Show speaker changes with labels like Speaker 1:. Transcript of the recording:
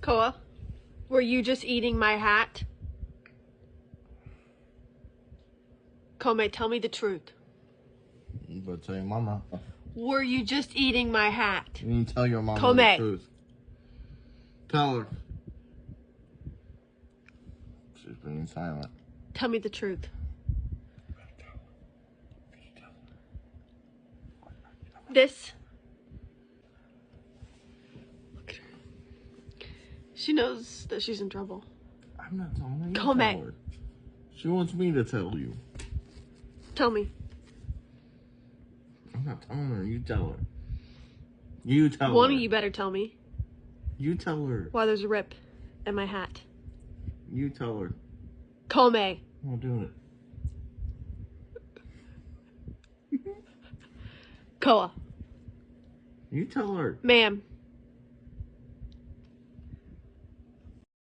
Speaker 1: Koa, were you just eating my hat? Kome, tell me the truth.
Speaker 2: You better tell your mama.
Speaker 1: Were you just eating my hat?
Speaker 2: You need to tell your mama
Speaker 1: Kome.
Speaker 2: the truth. Tell her. She's being silent.
Speaker 1: Tell me the truth. This. Look at her. She knows that she's in trouble.
Speaker 2: I'm not telling her. You
Speaker 1: Kome.
Speaker 2: tell her. She wants me to tell you.
Speaker 1: Tell me.
Speaker 2: I'm not telling her. You tell her. You tell her.
Speaker 1: One of you better tell me
Speaker 2: You tell her.
Speaker 1: why there's a rip in my hat.
Speaker 2: You tell her.
Speaker 1: Kome.
Speaker 2: I'm not doing it.
Speaker 1: Koa.
Speaker 2: You tell her.
Speaker 1: Ma'am.